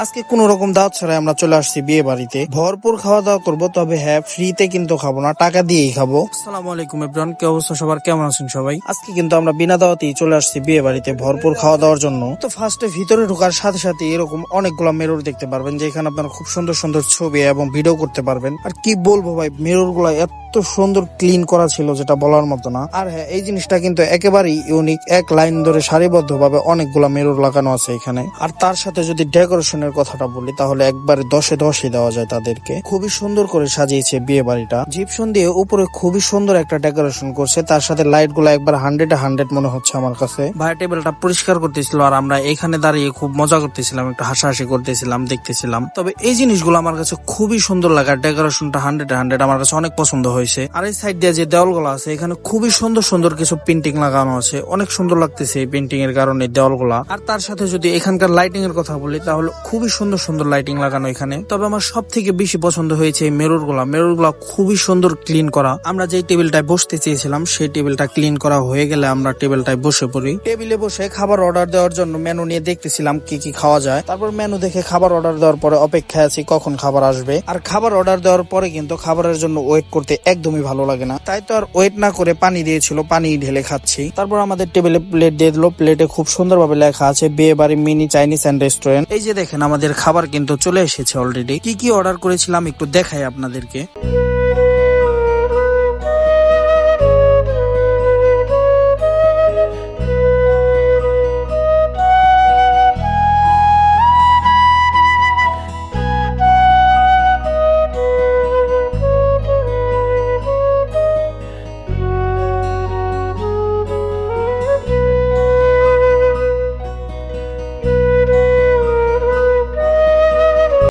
আজকে কোন রকম দাওয়াত ছাড়াই আমরা চলে আসছি বিয়ে বাড়িতে। ভরপুর খাওয়া দাওয়া করবো, তবে হ্যাঁ ফ্রিতে কিন্তু খাবো না, টাকা দিয়েই খাবো। আসসালামু আলাইকুম এভরিওয়ান, কি অবস্থা সবার, কেমন আছেন সবাই? আজকে কিন্তু আমরা বিনা দাওয়াতেই চলে আসছি বিয়ে বাড়িতে ভরপুর খাওয়া দাওয়ার জন্য। তো ফার্স্টে ভিতরে ঢোকার সাথে সাথে এরকম অনেকগুলো মিরর দেখতে পারবেন, যেখানে আপনারা খুব সুন্দর সুন্দর ছবি এবং ভিডিও করতে পারবেন। আর কি বলবো ভাই, মিরর গুলা এত সুন্দর ক্লিন করা ছিল যেটা বলার মতো না। আর হ্যাঁ, এই জিনিসটা কিন্তু একেবারেই ইউনিক, এক লাইন ধরে সারিবদ্ধ ভাবে অনেকগুলা মিরর লাগানো আছে এখানে। আর তার সাথে যদি ডেকোরেশনের কথাটা বলি, তাহলে একবারে 10-এ 10 দেওয়া যায় তাদেরকে। খুবই সুন্দর করে সাজিয়েছে বিয়ে বাড়িটা, জিপসন দিয়ে উপরে খুবই সুন্দর একটা ডেকোরেশন করছে। তার সাথে লাইট গুলো একবার 100-এ 100 মনে হচ্ছে আমার কাছে। ভাইয়া টেবিলটা পরিষ্কার করতেছিল, আর আমরা এখানে দাঁড়িয়ে খুব মজা করতেছিলাম, একটু হাসাহাসি করতেছিলাম, দেখতেছিলাম। তবে এই জিনিসগুলো আমার কাছে খুবই সুন্দর লাগে, আর ডেকোরেশনটা 100-এ 100 আমার কাছে অনেক পছন্দ হয়েছে। আর এই সাইড দিয়ে যে দেওয়ালগুলো আছে, এখানে খুবই সুন্দর সুন্দর কিছু পেন্টিং লাগানো আছে, অনেক সুন্দর লাগতেছে এই পেন্টিং এর কারণে দেওয়ালগুলা। আর তার সাথে যদি এখানকার লাইটিং এর কথা বলি, তাহলে খুবই সুন্দর সুন্দর লাইটিং লাগানো এখানে। তবে আমার সব থেকে বেশি পছন্দ হয়েছে এই মিরর গুলা খুবই সুন্দর ক্লিন করা। আমরা যে টেবিলটায় বসতে চেয়েছিলাম, সেই টেবিলটা ক্লিন করা হয়ে গেলে আমরা টেবিলটায় বসে পড়ি। টেবিলে বসে খাবার অর্ডার দেওয়ার জন্য মেনু নিয়ে দেখতেছিলাম কি কি খাওয়া যায়। তারপর মেনু দেখে খাবার অর্ডার দেওয়ার পরে অপেক্ষায় আছি কখন খাবার আসবে। আর খাবার অর্ডার দেওয়ার পরে কিন্তু খাবারের জন্য ওয়েট করতে একদমই ভালো লাগে না, তাই তো আর ওয়েট না করে পানি দিয়েছিল, পানি ঢেলে খাচ্ছি। তারপর আমাদের টেবিলে প্লেট দিয়ে দিল, প্লেটে খুব সুন্দরভাবে লেখা আছে বিয়ে বাড়ি মিনি চাইনিজ এন্ড রেস্টুরেন্ট। এই যে দেখেন, আমাদের খাবার কিন্তু চলে এসেছে অলরেডি। কি কি অর্ডার করেছিলাম একটু দেখাই আপনাদেরকে।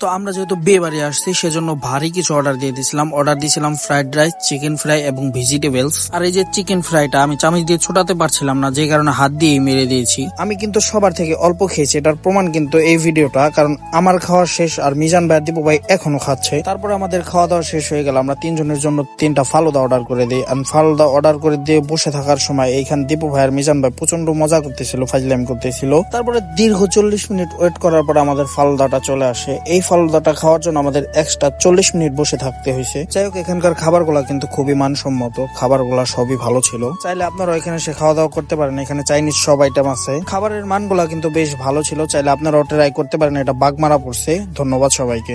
তো আমরা যেহেতু বিয়ে বাড়ি আসছি, সেজন্য ভারী কিছু অর্ডার দিয়ে দিয়েছিলাম ফ্রাইড রাইস, চিকেন ফ্রাই এবং ভেজিটেবলস। আর এই যে চিকেন ফ্রাইটা আমি চামচ দিয়ে ছোটাতে পারছিলাম না, যে কারণে হাত দিয়ে মেরে দিয়েছি। আমি কিন্তু সবার থেকে অল্প খেয়েছি, এটার প্রমাণ কিন্তু এই ভিডিওটা, কারণ আমার খাওয়া শেষ আর মিজান ভাই, দীপু ভাই এখনো খাচ্ছে। তারপরে আমাদের খাওয়া দাওয়া শেষ হয়ে গেল, আমরা তিনজনের জন্য 3টা ফালুদা অর্ডার করে দিই। আর ফালুদা অর্ডার করে দিয়ে বসে থাকার সময় এইখানে দীপু ভাই আর মিজান ভাই প্রচন্ড মজা করতেছিল, ফাজলামি করতেছিল। তারপরে দীর্ঘ 40 মিনিট ওয়েট করার পর আমাদের ফালুদাটা চলে আসে। এই ফালুদাটা খাওয়ার জন্য আমাদের এক্সট্রা 40 মিনিট বসে থাকতে হয়েছে। যাই হোক, এখানকার খাবারগুলা কিন্তু খুবই মানসম্মত, খাবারগুলা সবই ভালো ছিল। চাইলে আপনারা এখানে এসে খাওয়া দাওয়া করতে পারেন, এখানে চাইনিজ সব আইটেম আছে। খাবারের মানগুলা কিন্তু বেশ ভালো ছিল, চাইলে আপনারা ট্রাই করতে পারেন। এটা বাগমারা পড়ছে। ধন্যবাদ সবাইকে।